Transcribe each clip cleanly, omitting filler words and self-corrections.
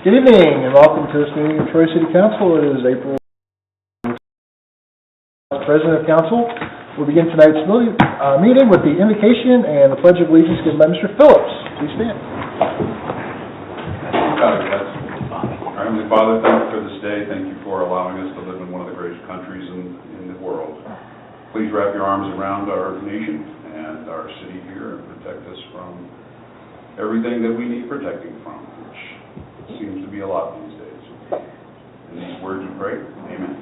Good evening and welcome to this meeting of Troy City Council. It is April. President of Council will begin tonight's meeting with the invocation and the Pledge of Allegiance given by Mr. Phillips. Please stand. Our Heavenly Father, thank you for this day. Thank you for allowing us to live in one of the greatest countries in the world. Please wrap your arms around our nation and our city here and protect us from everything that we need protecting from, which seems to be a lot these days. In these words we pray, amen.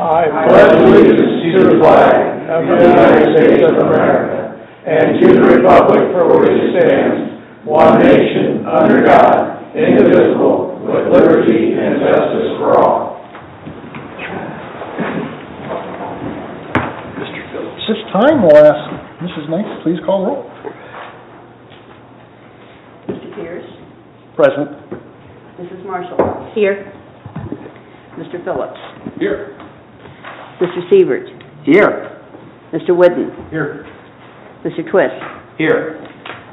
I pledge allegiance to the flag of the United States of America and to the republic for which it stands, one nation, under God, indivisible, with liberty and justice for all. Mr. Phillips. This time we'll ask Mrs. Knight to please call roll. Mr. Pierce? Present. Mrs. Marshall? Here. Mr. Phillips? Here. Mr. Sievert? Here. Mr. Whidden? Here. Mr. Twist? Here.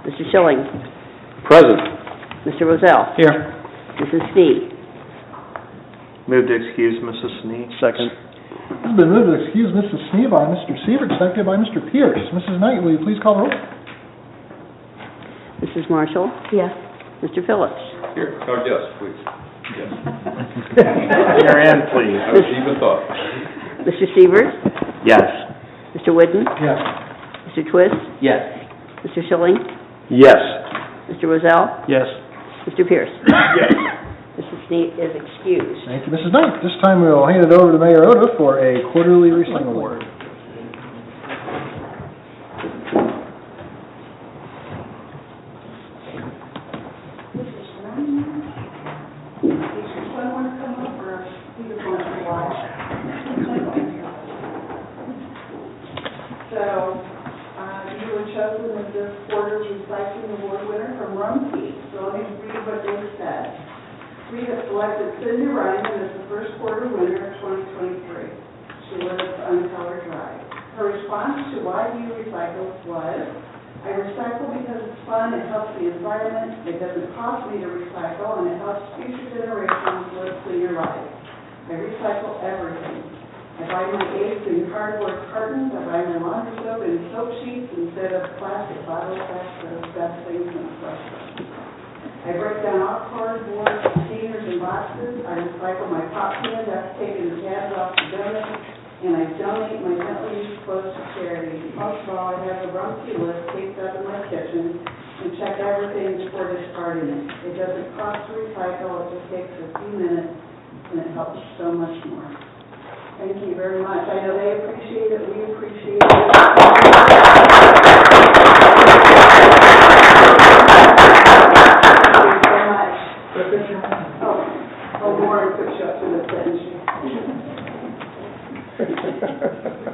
Mr. Schilling? Present. Mr. Roselle? Here. Mrs. Snee? Move to excuse Mrs. Snee. Second. It's been moved to excuse Mrs. Snee by Mr. Sievert, seconded by Mr. Pierce. Mrs. Knight, will you please call the roll? Mrs. Marshall? Yes. Mr. Phillips? Here. Oh, yes, please. Yes. Here and please. I was even thought. Mr. Sievert? Yes. Mr. Whidden? Yes. Mr. Twist? Yes. Mr. Schilling? Yes. Mr. Roselle? Yes. Mr. Pierce? Yes. Mrs. Snee is excused. Thank you, Mrs. Knight. This time we'll hand it over to Mayor Oda for a quarterly recycle award. You were chosen as this quarter's Recycling Award winner from Rumkey. So let me read what they said. We have selected Cindy Ryan as the first quarter winner of 2023. She lives on Keller Drive. Her response to why do you recycle was, I recycle because it's fun, it helps the environment, it doesn't cost me to recycle, and it helps future generations live cleaner lives. I recycle everything. I buy my eggs in cardboard cartons. I buy my laundry soap in soap sheets instead of plastic bottles. That's the best thing in the restaurant. I break down all cardboard containers and boxes. I recycle my pop cans after taking the tabs off the donuts, and I donate my gently used clothes to charity. Most of all, I have a Rumkey list taped up in my kitchen and check everything before discarding it. It doesn't cost to recycle. It just takes a few minutes, and it helps so much more. Thank you very much. I know they appreciate it. We appreciate it. Thank you so much. Oh, Warren put you up to the bench.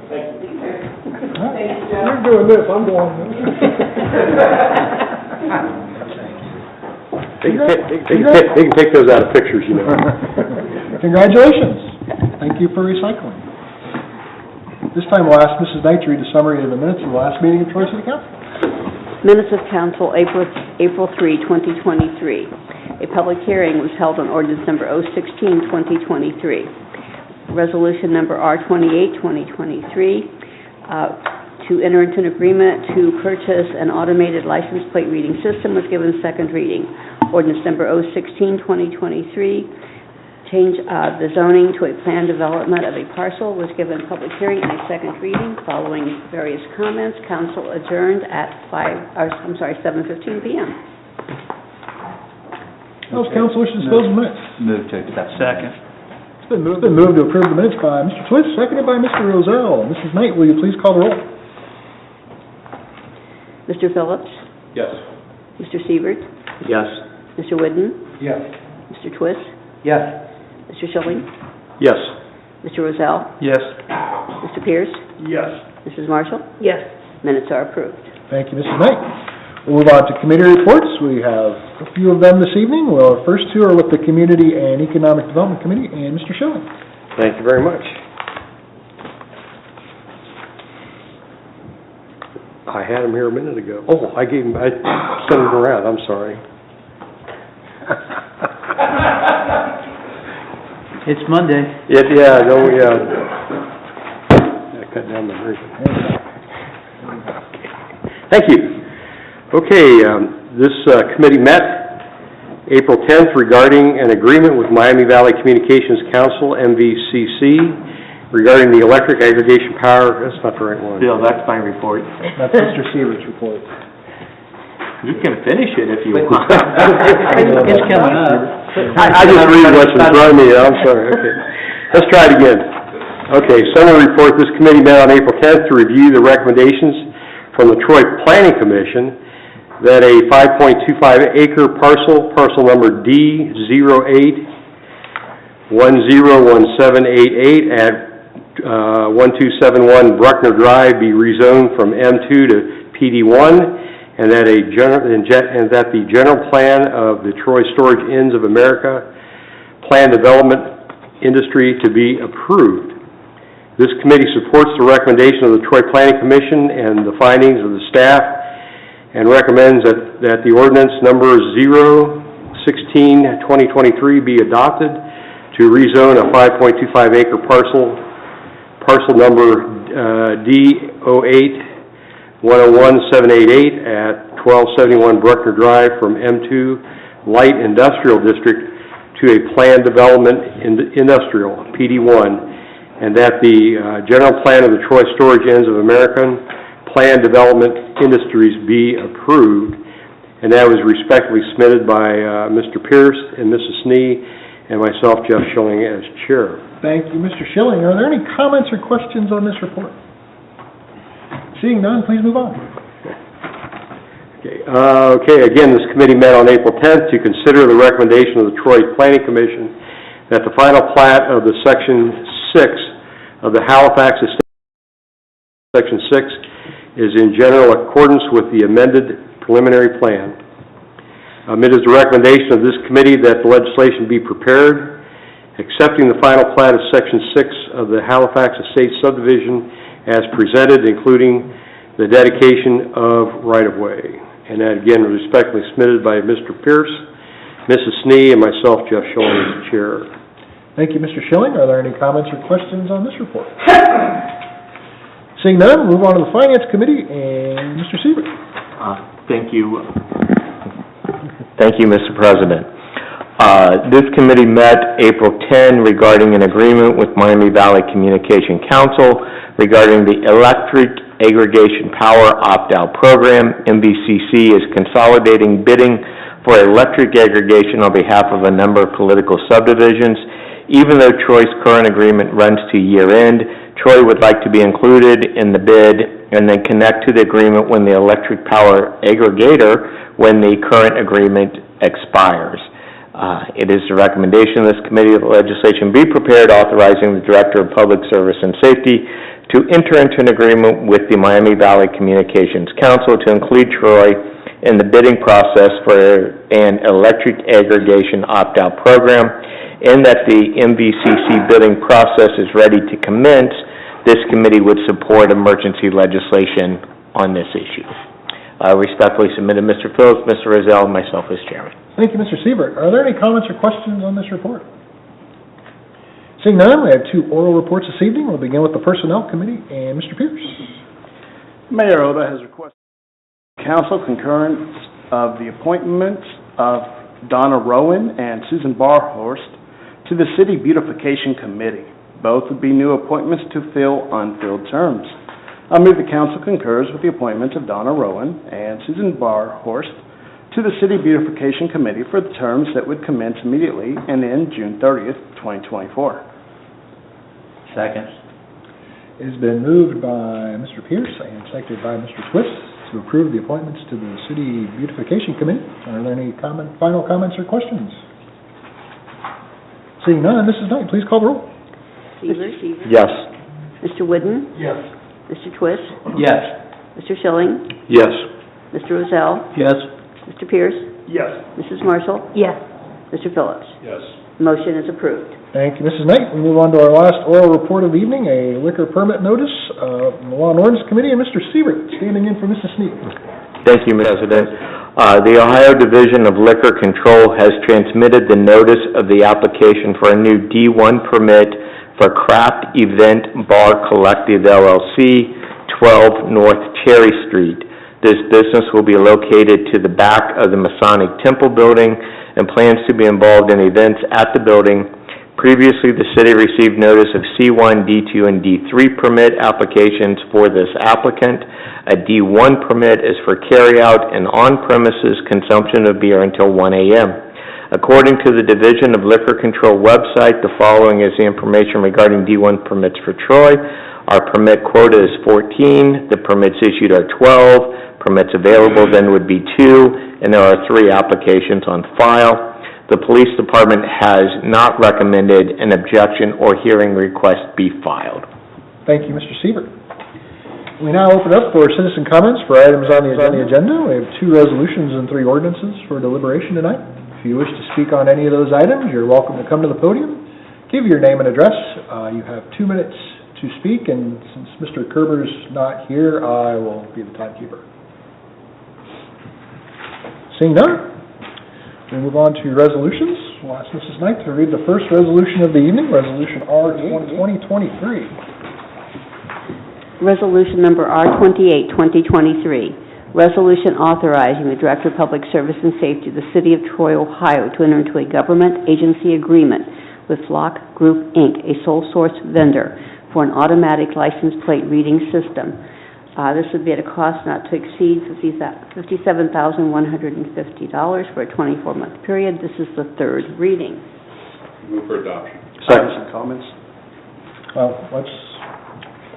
Thank you, Joe. You're doing this, I'm going They can take those out of pictures, you know. Congratulations. Thank you for recycling. This time we'll ask Mrs. Knight to read a summary of the minutes of the last meeting of Troy City Council. Minutes of Council, April 3, 2023. A public hearing was held on ordinance number 016, 2023. Resolution number R28, 2023, to enter into an agreement to purchase an automated license plate reading system was given second reading. Ordinance number 016, 2023, change the zoning to a plan development of a parcel was given public hearing and a second reading. Following various comments, council adjourned at 7:15 p.m. How's council wishes to dispose of the minutes? Move to accept. Second. It's been moved to approve the minutes by Mr. Twist, seconded by Mr. Roselle. Mrs. Knight, will you please call the roll? Mr. Phillips? Yes. Mr. Sievert? Yes. Mr. Whidden? Yes. Mr. Twist? Yes. Mr. Schilling? Yes. Mr. Roselle? Yes. Mr. Pierce? Yes. Mrs. Marshall? Yes. Minutes are approved. Thank you, Mrs. Knight. We'll move on to committee reports. We have a few of them this evening. Well, our first two are with the Community and Economic Development Committee and Mr. Schilling. Thank you very much. I had him here a minute ago. Oh, I sent him around. I'm sorry. It's Monday. Yeah, cut down the version. Thank you. Okay, this committee met April 10th regarding an agreement with Miami Valley Communications Council, MVCC, regarding the electric aggregation power. That's not the right one. Bill, that's my report. That's Mr. Seaver's report. You can finish it if you want. It's coming up. I just read what's in front of me, I'm sorry, okay. Let's try it again. Okay, summary report, this committee met on April 10th to review the recommendations from the Troy Planning Commission that a 5.25 acre parcel number D08101788 at 1271 Bruckner Drive be rezoned from M2 to PD1, and that the general plan of the Troy Storage Inns of America Plan Development Industry to be approved. This committee supports the recommendation of the Troy Planning Commission and the findings of the staff, and recommends that the ordinance number 016-2023 be adopted to rezone a 5.25 acre parcel number D08101788 at 1271 Bruckner Drive from M2 Light Industrial District to a Planned Development Industrial, PD1, and that the general plan of the Troy Storage Inns of American Planned Development Industries be approved, and that was respectfully submitted by Mr. Pierce and Mrs. Snee, and myself, Jeff Schilling, as chair. Thank you, Mr. Schilling. Are there any comments or questions on this report? Seeing none, please move on. Okay, again, this committee met on April 10th to consider the recommendation of the Troy Planning Commission that the final plat of the Section 6 of the Halifax Estate, Section 6, is in general accordance with the amended preliminary plan. It is the recommendation of this committee that the legislation be prepared, accepting the final plat of Section 6 of the Halifax Estate subdivision as presented, including the dedication of right-of-way. And that, again, was respectfully submitted by Mr. Pierce, Mrs. Snee, and myself, Jeff Schilling, as chair. Thank you, Mr. Schilling. Are there any comments or questions on this report? Seeing none, we'll move on to the Finance Committee, and Mr. Seaver. Thank you. Thank you, Mr. President. This committee met April 10 regarding an agreement with Miami Valley Communication Council regarding the electric aggregation power opt-out program. MVCC is consolidating bidding for electric aggregation on behalf of a number of political subdivisions. Even though Troy's current agreement runs to year-end, Troy would like to be included in the bid and then connect to the agreement when the electric power aggregator when the current agreement expires. It is the recommendation of this committee that legislation be prepared authorizing the Director of Public Service and Safety to enter into an agreement with the Miami Valley Communications Council to include Troy in the bidding process for an electric aggregation opt-out program, and that the MVCC bidding process is ready to commence. This committee would support emergency legislation on this issue. I respectfully submitted Mr. Phillips, Mr. Rozell, and myself as chairman. Thank you, Mr. Seaver. Are there any comments or questions on this report? Seeing none, we have two oral reports this evening. We'll begin with the Personnel Committee, and Mr. Pierce. Mayor Oda has requested council concurrence of the appointments of Donna Rowan and Susan Barhorst to the City Beautification Committee. Both would be new appointments to fill unfilled terms. I move the council concurs with the appointments of Donna Rowan and Susan Barhorst to the City Beautification Committee for the terms that would commence immediately and end June 30th, 2024. Second. It has been moved by Mr. Pierce and seconded by Mr. Twist to approve the appointments to the City Beautification Committee. Are there any final comments or questions? Seeing none, Mrs. Knight, please call the roll. Seaver? Yes. Mr. Whidden? Yes. Mr. Twist? Yes. Mr. Schilling? Yes. Mr. Rozell? Yes. Mr. Pierce? Yes. Mrs. Marshall? Yes. Mr. Phillips? Yes. Motion is approved. Thank you, Mrs. Knight. We move on to our last oral report of the evening, a liquor permit notice from the Law and Ordinance Committee, and Mr. Seaver standing in for Mrs. Sneed. Thank you, Mr. President. The Ohio Division of Liquor Control has transmitted the notice of the application for a new D1 permit for Craft Event Bar Collective LLC, 12 North Cherry Street. This business will be located to the back of the Masonic Temple building and plans to be involved in events at the building. Previously, the city received notice of C1, D2, and D3 permit applications for this applicant. A D1 permit is for carryout and on-premises consumption of beer until 1 a.m. According to the Division of Liquor Control website, the following is the information regarding D1 permits for Troy. Our permit quota is 14, the permits issued are 12, permits available then would be 2, and there are 3 applications on file. The police department has not recommended an objection or hearing request be filed. Thank you, Mr. Siebert. We now open up for citizen comments for items on the agenda. We have 2 resolutions and 3 ordinances for deliberation tonight. If you wish to speak on any of those items, you're welcome to come to the podium, give your name and address. You have 2 minutes to speak, and since Mr. Kerber's not here, I will be the timekeeper. Seeing none, we move on to resolutions. We'll ask Mrs. Knight to read the first resolution of the evening, Resolution R8, 2023. Resolution number R28, 2023. Resolution authorizing the Director of Public Service and Safety of the City of Troy, Ohio, to enter into a government agency agreement with Flock Group, Inc., a sole source vendor, for an automatic license plate reading system. This would be at a cost not to exceed $57,150 for a 24-month period. This is the 3rd reading. Move for adoption. Second. Some comments? Well, let's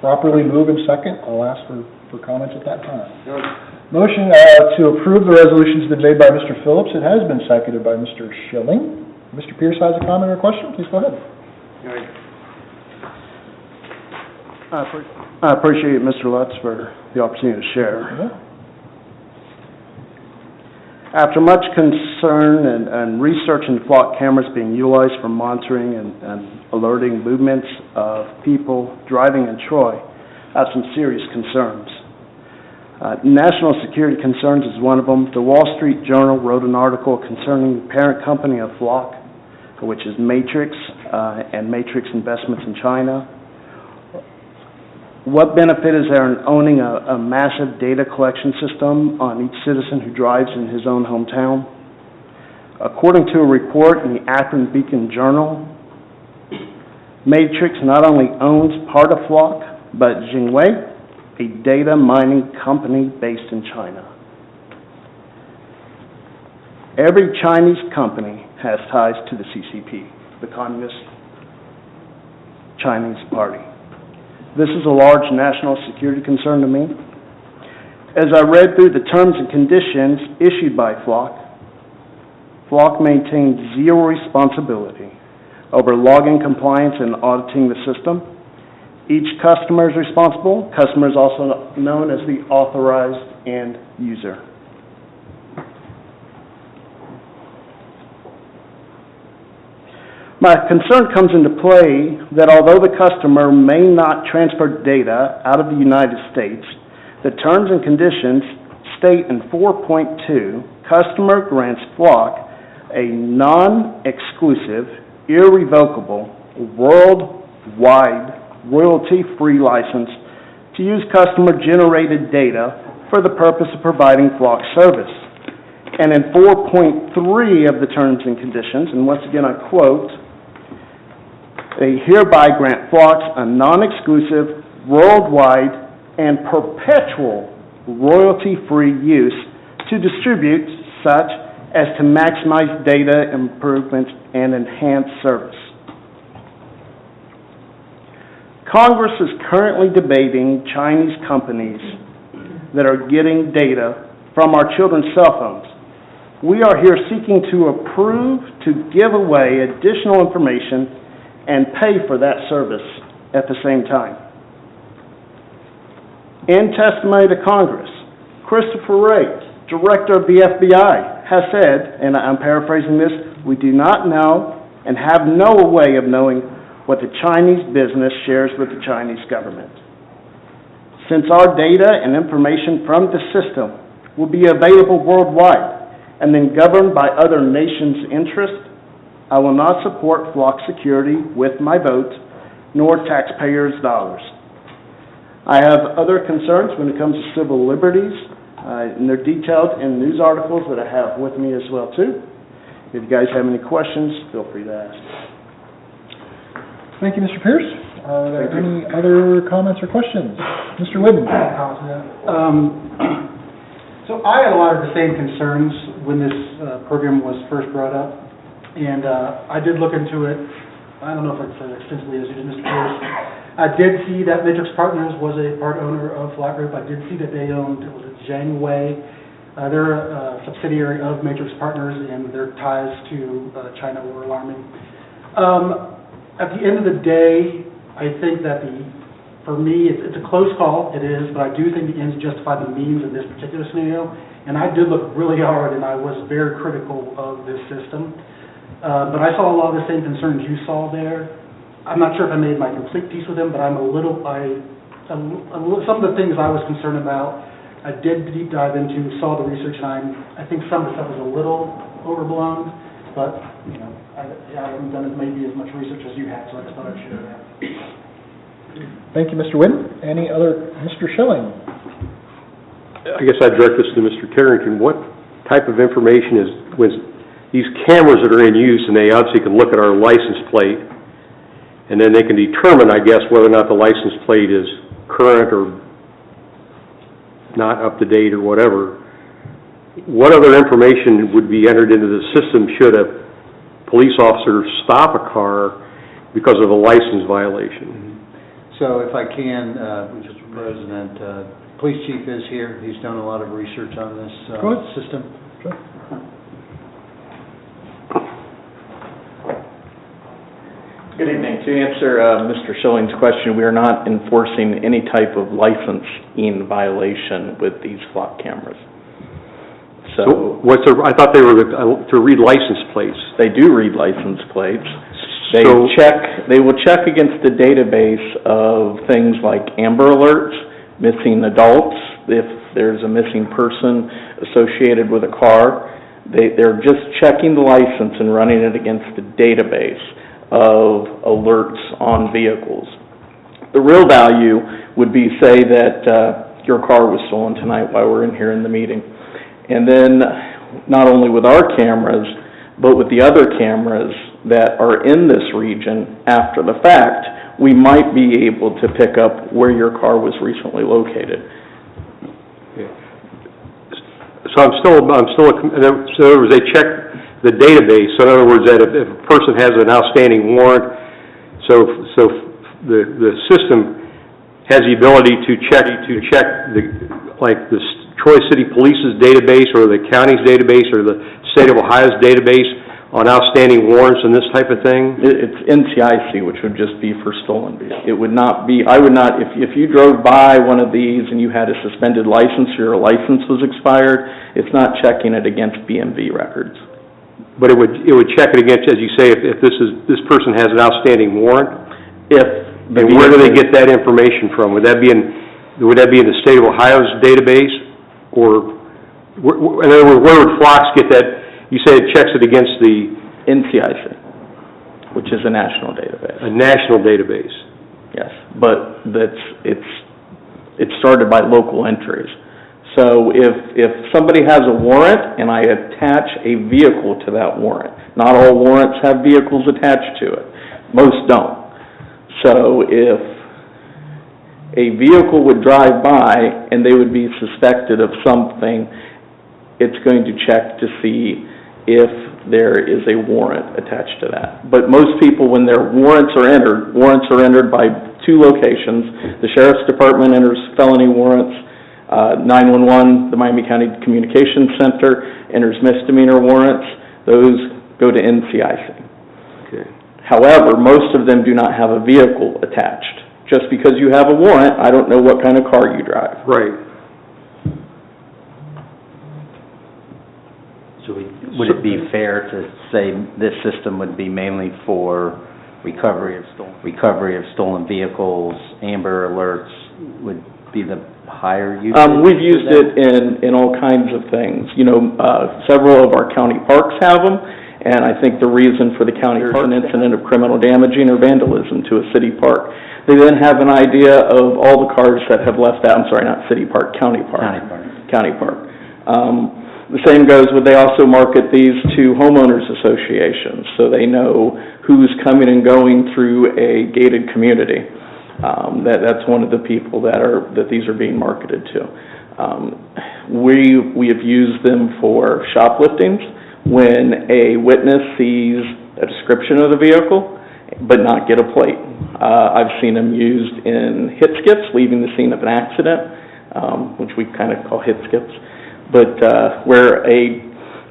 properly move in second. I'll ask for comments at that time. Motion to approve the resolution has been made by Mr. Phillips. It has been seconded by Mr. Schilling. Mr. Pierce has a comment or question? Please go ahead. I appreciate Mr. Lutz for the opportunity to share. After much concern and research into flock cameras being utilized for monitoring and alerting movements of people driving in Troy, I have some serious concerns. National security concerns is one of them. The Wall Street Journal wrote an article concerning the parent company of Flock, which is Matrix, and Matrix Investments in China. What benefit is there in owning a massive data collection system on each citizen who drives in his own hometown? According to a report in the Akron Beacon Journal, Matrix not only owns part of Flock, but Jingwei, a data mining company based in China. Every Chinese company has ties to the CCP, the Communist Chinese Party. This is a large national security concern to me. As I read through the terms and conditions issued by Flock, Flock maintains zero responsibility over logging compliance and auditing the system. Each customer is responsible. Customer is also known as the authorized end user. My concern comes into play that although the customer may not transfer data out of the United States, the terms and conditions state in 4.2, customer grants Flock a non-exclusive, irrevocable, worldwide, royalty-free license to use customer-generated data for the purpose of providing Flock service. And in 4.3 of the terms and conditions, and once again I quote, they hereby grant Flocks a non-exclusive, worldwide, and perpetual royalty-free use to distribute such as to maximize data improvement and enhance service. Congress is currently debating Chinese companies that are getting data from our children's cell phones. We are here seeking to approve to give away additional information and pay for that service at the same time. In testimony to Congress, Christopher Wray, Director of the FBI, has said, and I'm paraphrasing this, we do not know and have no way of knowing what the Chinese business shares with the Chinese government. Since our data and information from the system will be available worldwide and then governed by other nations' interests. I will not support flock security with my vote, nor taxpayers' dollars. I have other concerns when it comes to civil liberties, and they're detailed in news articles that I have with me as well, too. If you guys have any questions, feel free to ask. Thank you, Mr. Pierce. Are there any other comments or questions? Mr. Whidden? So I had a lot of the same concerns when this program was first brought up, and I did look into it. I don't know if it's extensively as you did, Mr. Pierce. I did see that Matrix Partners was a part owner of Flock Group. I did see that they owned, was it Zhangwei? They're a subsidiary of Matrix Partners, and their ties to China were alarming. At the end of the day, I think that for me, it's a close call, it is, but I do think the ends justify the means in this particular scenario. And I did look really hard, and I was very critical of this system. But I saw a lot of the same concerns you saw there. I'm not sure if I made my complete peace with them, but some of the things I was concerned about, I did deep dive into, saw the research, and I think some of the stuff was a little overblown, but, you know, I haven't done maybe as much research as you have, so I just thought I'd share that. Thank you, Mr. Whidden. Any other, Mr. Schilling? I guess I'd direct this to Mr. Carrington. What type of information was these cameras that are in use, and they obviously can look at our license plate, and then they can determine, I guess, whether or not the license plate is current or not up to date or whatever. What other information would be entered into the system should a police officer stop a car because of a license violation? So if I can, Mr. President, Police Chief is here. He's done a lot of research on this system. Sure. Good evening. To answer Mr. Schilling's question, we are not enforcing any type of licensing violation with these flock cameras. So I thought they were to read license plates. They do read license plates. They will check against the database of things like Amber Alerts, missing adults, if there's a missing person associated with a car. They're just checking the license and running it against the database of alerts on vehicles. The real value would be, say, that your car was stolen tonight while we're in here in the meeting. And then, not only with our cameras, but with the other cameras that are in this region after the fact, we might be able to pick up where your car was recently located. So so in other words, they check the database. So in other words, that if a person has an outstanding warrant, so the system has the ability to check the Troy City Police's database or the county's database or the state of Ohio's database on outstanding warrants and this type of thing? It's NCIC, which would just be for stolen vehicles. It would not be, if you drove by one of these and you had a suspended license or your license was expired, it's not checking it against BMV records. But it would check it against, as you say, if this person has an outstanding warrant? And where do they get that information from? Would that be in the state of Ohio's database? Or, in other words, where would Flocks get that? You say it checks it against the NCIC, which is a national database. A national database. Yes, but it's started by local entries. So if somebody has a warrant and I attach a vehicle to that warrant, not all warrants have vehicles attached to it. Most don't. So if a vehicle would drive by and they would be suspected of something, it's going to check to see if there is a warrant attached to that. But most people, when their warrants are entered by two locations. The Sheriff's Department enters felony warrants. 911, the Miami County Communications Center, enters misdemeanor warrants. Those go to NCIC. Okay. However, most of them do not have a vehicle attached. Just because you have a warrant, I don't know what kind of car you drive. Right. So would it be fair to say this system would be mainly for recovery of stolen vehicles? Amber Alerts would be the higher usage? We've used it in all kinds of things. Several of our county parks have them, and I think the reason for the county parks an incident of criminal damaging or vandalism to a city park. They then have an idea of all the cars that have left that, I'm sorry, not city park, county park. County park. The same goes with, they also market these to homeowners associations, so they know who's coming and going through a gated community. That's one of the people that these are being marketed to. We have used them for shopliftings when a witness sees a description of the vehicle but not get a plate. I've seen them used in hit skips, leaving the scene of an accident, which we kind of call hit skips, but where a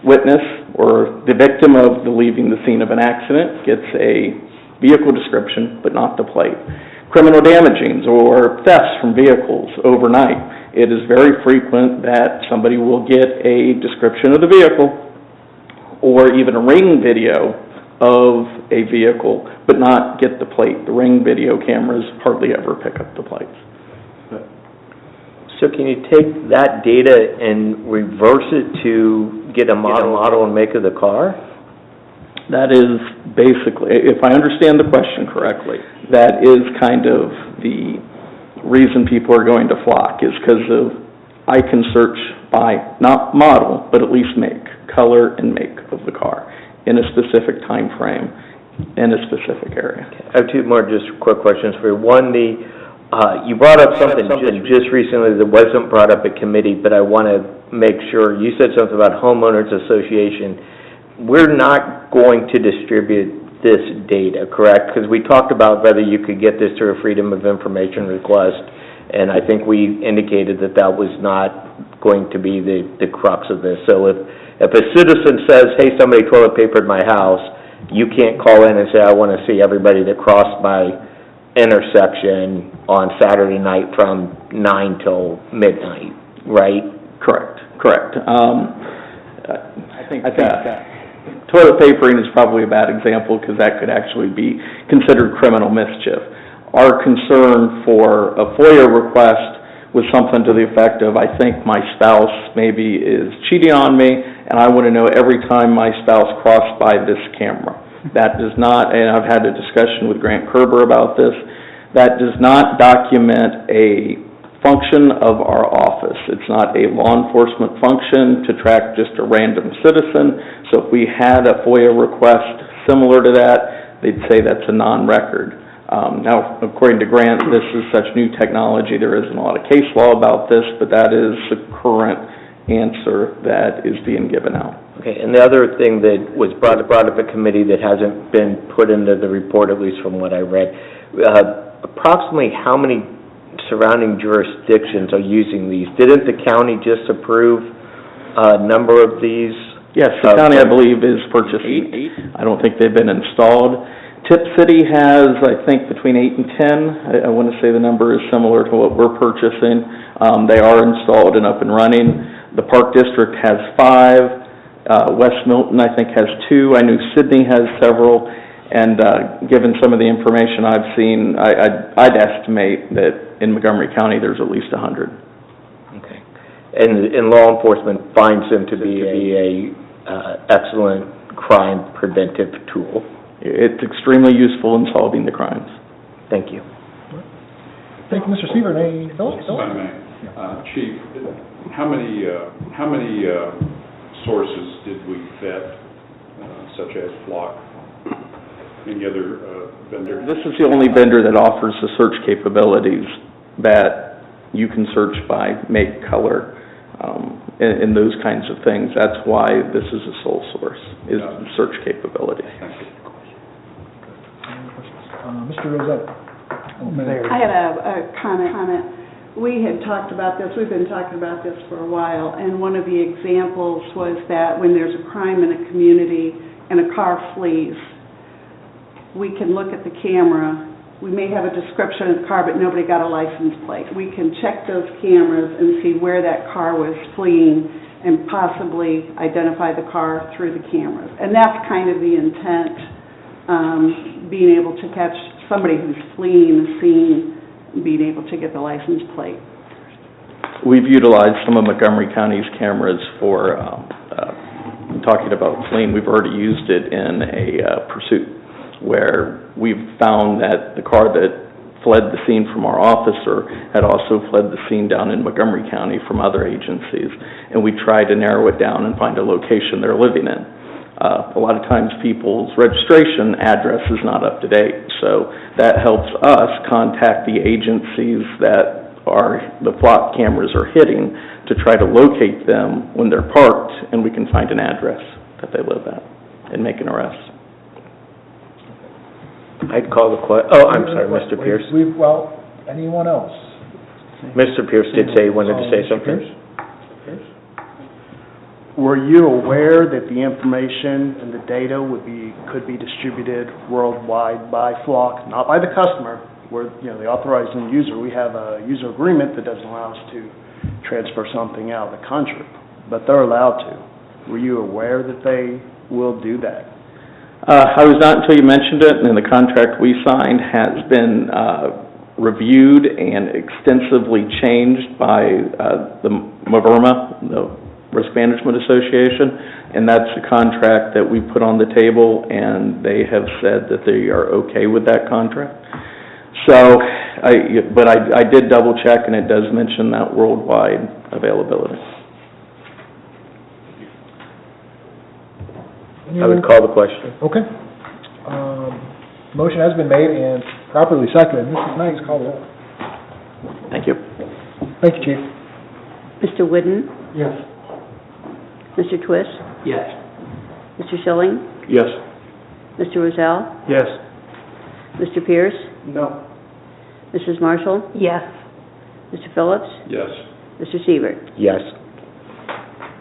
witness or the victim of leaving the scene of an accident gets a vehicle description but not the plate. Criminal damagings or thefts from vehicles overnight. It is very frequent that somebody will get a description of the vehicle or even a ring video of a vehicle, but not get the plate. The ring video cameras hardly ever pick up the plates. So can you take that data and reverse it to get a model and make of the car? That is basically, if I understand the question correctly, that is kind of the reason people are going to flock, is because I can search by, not model, but at least make, color and make of the car in a specific time frame, in a specific area. Okay. I have two more just quick questions for you. One, you brought up something just recently that wasn't brought up at committee, but I want to make sure. You said something about homeowners association. We're not going to distribute this data, correct? Because we talked about whether you could get this through a Freedom of Information request, and I think we indicated that that was not going to be the crux of this. So if a citizen says, hey, somebody toilet papered my house, you can't call in and say, I want to see everybody that crossed my intersection on Saturday night from 9 till midnight, right? Correct. I think toilet papering is probably a bad example because that could actually be considered criminal mischief. Our concern for a FOIA request was something to the effect of, I think my spouse maybe is cheating on me, and I want to know every time my spouse crossed by this camera. That does not, and I've had a discussion with Grant Kerber about this, that does not document a function of our office. It's not a law enforcement function to track just a random citizen. So if we had a FOIA request similar to that, they'd say that's a non-record. Now, according to Grant, this is such new technology, there isn't a lot of case law about this, but that is the current answer that is being given out. Okay, and the other thing that was brought up at committee that hasn't been put into the report, at least from what I read, approximately how many surrounding jurisdictions are using these? Didn't the county just approve a number of these? Yes, the county, I believe, is purchasing 8. I don't think they've been installed. Tip City has, I think, between 8 and 10. I want to say the number is similar to what we're purchasing. They are installed and up and running. The Park District has 5. West Milton, I think, has 2. I knew Sidney has several. And given some of the information I've seen, I'd estimate that in Montgomery County there's at least 100. Okay. And law enforcement finds them to be a excellent crime preventive tool. It's extremely useful in solving the crimes. Thank you. Thank you, Mr. Seaver. Any thoughts? If I may, Chief, how many sources did we vet, such as Flock? Any other vendors? This is the only vendor that offers the search capabilities that you can search by make, color, and those kinds of things. That's why this is a sole source, is the search capability. Thank you. Mr. Rosetta. I had a comment. We had talked about this, we've been talking about this for a while, and one of the examples was that when there's a crime in a community and a car flees, we can look at the camera. We may have a description of the car, but nobody got a license plate. We can check those cameras and see where that car was fleeing and possibly identify the car through the cameras. And that's kind of the intent, being able to catch somebody who's fleeing the scene, being able to get the license plate. we've utilized some of Montgomery County's cameras for, talking about fleeing, we've already used it in a pursuit where we've found that the car that fled the scene from our officer had also fled the scene down in Montgomery County from other agencies, and we tried to narrow it down and find a location they're living in. A lot of times people's registration address is not up to date, so that helps us contact the agencies that the flock cameras are hitting to try to locate them when they're parked, and we can find an address that they live at and make an arrest. I'd call the I'm sorry, Mr. Pierce. Well, anyone else? Mr. Pierce did say he wanted to say something. Pierce? Were you aware that the information and the data could be distributed worldwide by Flock, not by the customer, where, the authorized end user? We have a user agreement that doesn't allow us to transfer something out of the country, but they're allowed to. Were you aware that they will do that? I was not until you mentioned it, and the contract we signed has been reviewed and extensively changed by the MVRMA, the Risk Management Association, and that's a contract that we put on the table, and they have said that they are okay with that contract. So, but I did double check, and it does mention that worldwide availability. I would call the question. Okay. Motion has been made and properly seconded. Mrs. Knight, call the roll. Thank you. Thank you, Chief. Mr. Whidden? Yes. Mr. Twist? Yes. Mr. Schilling? Yes. Mr. Rozell? Yes. Mr. Pierce? No. Mrs. Marshall? Yes. Mr. Phillips? Yes. Mr. Siebert? Yes.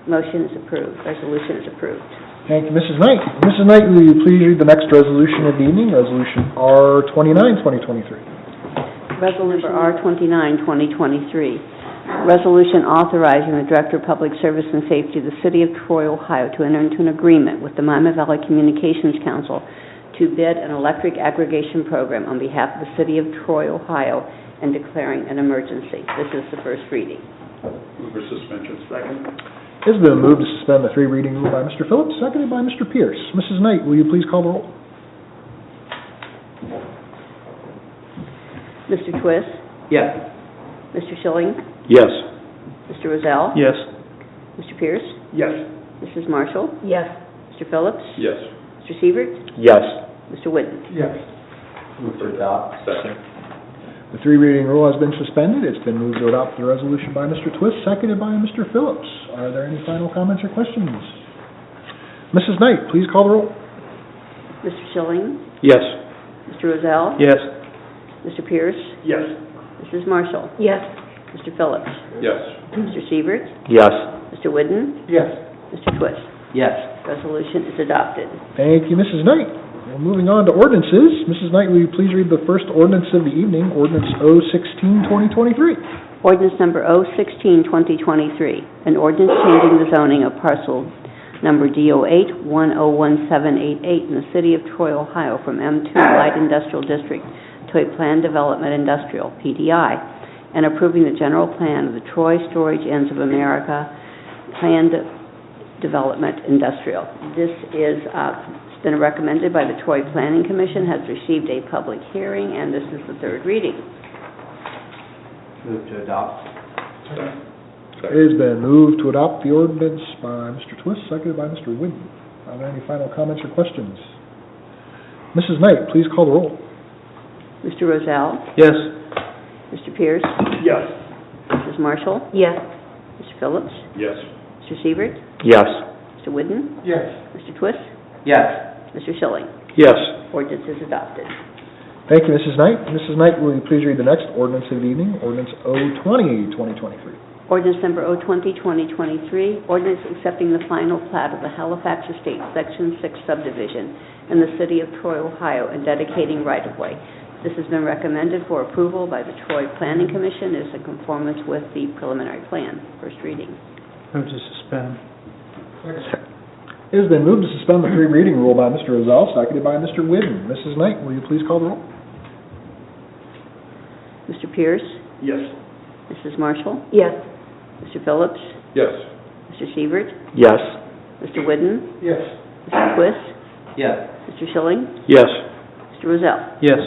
Motion is approved. Resolution is approved. Thank you, Mrs. Knight. Mrs. Knight, will you please read the next resolution of the evening, Resolution R-29, 2023? Resolution R-29, 2023. Resolution authorizing the Director of Public Service and Safety of the City of Troy, Ohio, to enter into an agreement with the Miami Valley Communications Council to bid an electric aggregation program on behalf of the City of Troy, Ohio, and declaring an emergency. This is the first reading. Move for suspension. Second. It's been moved to suspend the three reading rule by Mr. Phillips, seconded by Mr. Pierce. Mrs. Knight, will you please call the roll? Mr. Twist? Yes. Mr. Schilling? Yes. Mr. Rozell? Yes. Mr. Pierce? Yes. Mrs. Marshall? Yes. Mr. Phillips? Yes. Mr. Siebert? Yes. Mr. Whidden? Yes. Move to adopt. Second. The three reading rule has been suspended. It's been moved to adopt the resolution by Mr. Twist, seconded by Mr. Phillips. Are there any final comments or questions? Mrs. Knight, please call the roll. Mr. Schilling? Yes. Mr. Rozell? Yes. Mr. Pierce? Yes. Mrs. Marshall? Yes. Mr. Phillips? Yes. Mr. Siebert? Yes. Mr. Whidden? Yes. Mr. Twist? Yes. Resolution is adopted. Thank you, Mrs. Knight. Well, moving on to ordinances. Mrs. Knight, will you please read the first ordinance of the evening, Ordinance O-16, 2023? Ordinance number O-16, 2023, an ordinance changing the zoning of parcel number D08-101788 in the city of Troy, Ohio from M2 Light Industrial District to a Planned Development Industrial, PDI, and approving the general plan of the Troy Storage Inns of America Planned Development Industrial. This is been recommended by the Troy Planning Commission, has received a public hearing, and this is the third reading. Move to adopt. It has been moved to adopt the ordinance by Mr. Twist, seconded by Mr. Whidden. Are there any final comments or questions? Mrs. Knight, please call the roll. Mr. Rozell? Yes. Mr. Pierce? Yes. Mrs. Marshall? Yes. Mr. Phillips? Yes. Mr. Siebert? Yes. Mr. Whidden? Yes. Mr. Twist? Yes. Mr. Schilling? Yes. Ordinance is adopted. Thank you, Mrs. Knight. Mrs. Knight, will you please read the next ordinance of the evening, Ordinance O-20, 2023? Ordinance number O-20, 2023, ordinance accepting the final plat of the Halifax Estates Section 6 subdivision in the city of Troy, Ohio, and dedicating right-of-way. This has been recommended for approval by the Troy Planning Commission and is in conformance with the preliminary plan. First reading. Move to suspend. It has been moved to suspend the three reading rule by Mr. Rozell, seconded by Mr. Whidden. Mrs. Knight, will you please call the roll? Mr. Pierce? Yes. Mrs. Marshall? Yes. Mr. Phillips? Yes. Mr. Sievert? Yes. Mr. Whidden? Yes. Mr. Twist? Yes. Mr. Schilling? Yes. Mr. Rozell? Yes.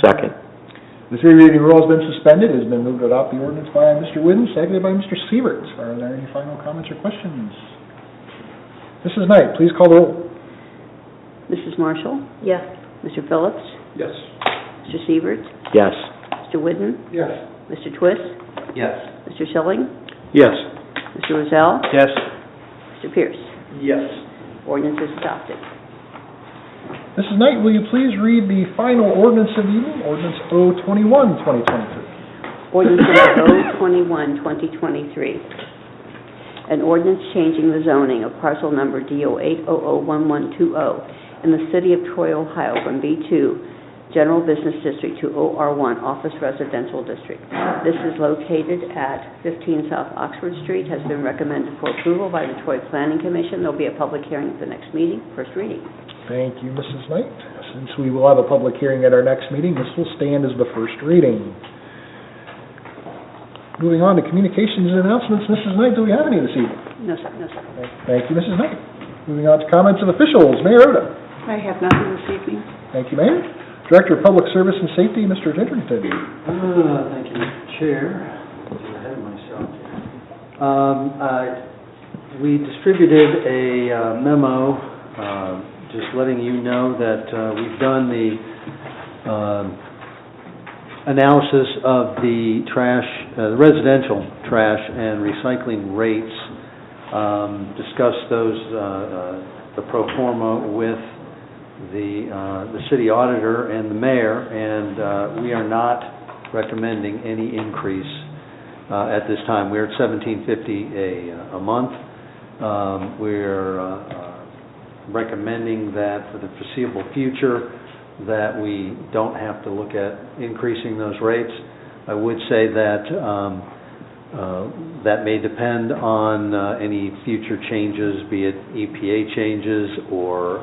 Second. The three reading rule has been suspended. It has been moved to adopt the ordinance by Mr. Whidden, seconded by Mr. Sievert. Are there any final comments or questions? Mrs. Knight, please call the roll. Mrs. Marshall? Yes. Mr. Phillips? Yes. Mr. Sievert? Yes. Mr. Whidden? Yes. Mr. Twist? Yes. Mr. Schilling? Yes. Mr. Rozell? Yes. Mr. Pierce? Yes. Ordinance is adopted. Mrs. Knight, will you please read the final ordinance of the evening, ordinance O-21, 2023? Ordinance number O-21, 2023. An ordinance changing the zoning of parcel number D08001120 in the city of Troy, Ohio from B2 General Business District to OR1 Office Residential District. This is located at 15 South Oxford Street, has been recommended for approval by the Troy Planning Commission. There'll be a public hearing at the next meeting, first reading. Thank you, Mrs. Knight. Since we will have a public hearing at our next meeting, this will stand as the first reading. Moving on to communications and announcements, Mrs. Knight, do we have any this evening? No, sir, no, sir. Thank you, Mrs. Knight. Moving on to comments of officials, Mayor Oda. I have nothing this evening. Thank you, Mayor. Director of Public Service and Safety, Mr. Titterington. Thank you, Mr. Chair. I'm ahead of myself here. We distributed a memo, just letting you know that we've done the analysis of the trash, the residential trash and recycling rates, discussed those, the pro forma with the city auditor and the mayor, and we are not recommending any increase at this time. We're at $17.50 a month. We're recommending that for the foreseeable future that we don't have to look at increasing those rates. I would say that that may depend on any future changes, be it EPA changes or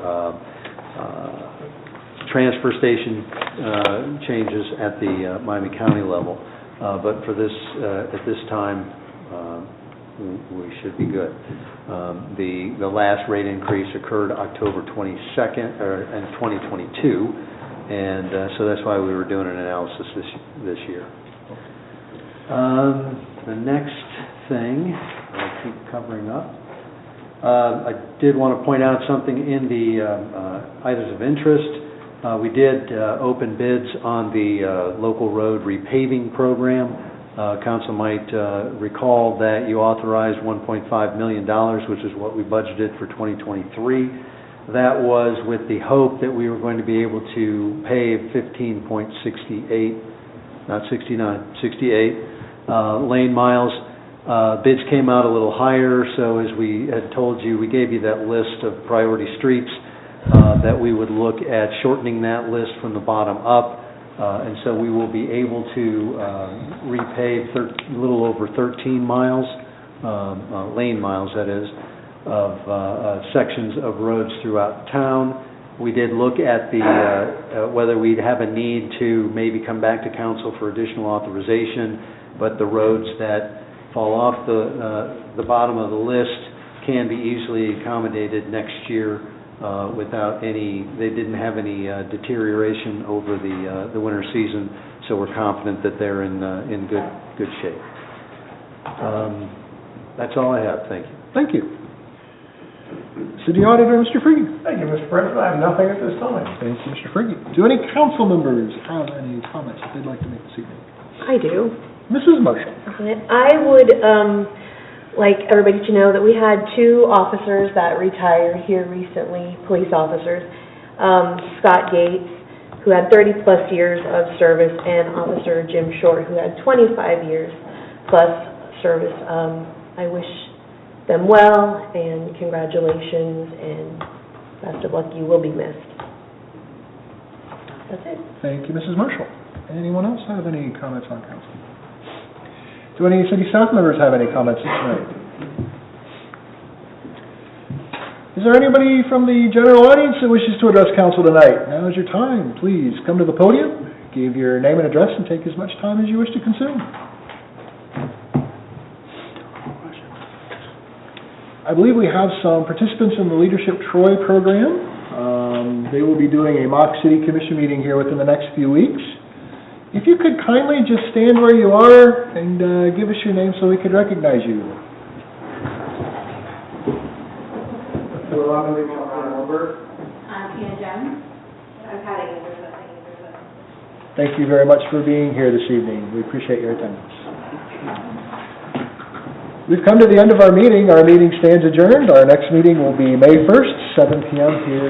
transfer station changes at the Miami County level. But for this, at this time, we should be good. The last rate increase occurred October 22nd, in 2022, and so that's why we were doing an analysis this year. The next thing I'll keep covering up. I did want to point out something in the items of interest. We did open bids on the local road repaving program. Council might recall that you authorized $1.5 million, which is what we budgeted for 2023. That was with the hope that we were going to be able to pave 15.68, not 69, 68 lane miles. Bids came out a little higher, so as we had told you, we gave you that list of priority streets, that we would look at shortening that list from the bottom up. And so we will be able to repave a little over 13 miles, lane miles that is, of sections of roads throughout town. We did look at the whether we'd have a need to maybe come back to council for additional authorization, but the roads that fall off the bottom of the list can be easily accommodated next year without any, they didn't have any deterioration over the winter season, so we're confident that they're in good shape. That's all I have. Thank you. Thank you. City Auditor, Mr. Friggy. Thank you, Mr. President. I have nothing at this time. Thank you, Mr. Friggy. Do any council members have any comments that they'd like to make this evening? I do. Mrs. Marshall. I would like everybody to know that we had 2 officers that retired here recently, police officers. Scott Gates, who had 30-plus years of service, and Officer Jim Short, who had 25 years plus service. I wish them well, and congratulations, and best of luck. You will be missed. That's it. Thank you, Mrs. Marshall. Anyone else have any comments on council? Do any city staff members have any comments tonight? Is there anybody from the general audience that wishes to address council tonight? Now is your time. Please come to the podium, give your name and address, and take as much time as you wish to consume. I believe we have some participants in the Leadership Troy program. They will be doing a mock city commission meeting here within the next few weeks. If you could kindly just stand where you are and give us your name so we could recognize you. I'm Tina Jones. I'm Patty Anderson. Thank you very much for being here this evening. We appreciate your attendance. We've come to the end of our meeting. Our meeting stands adjourned. Our next meeting will be May 1st, 7 p.m. here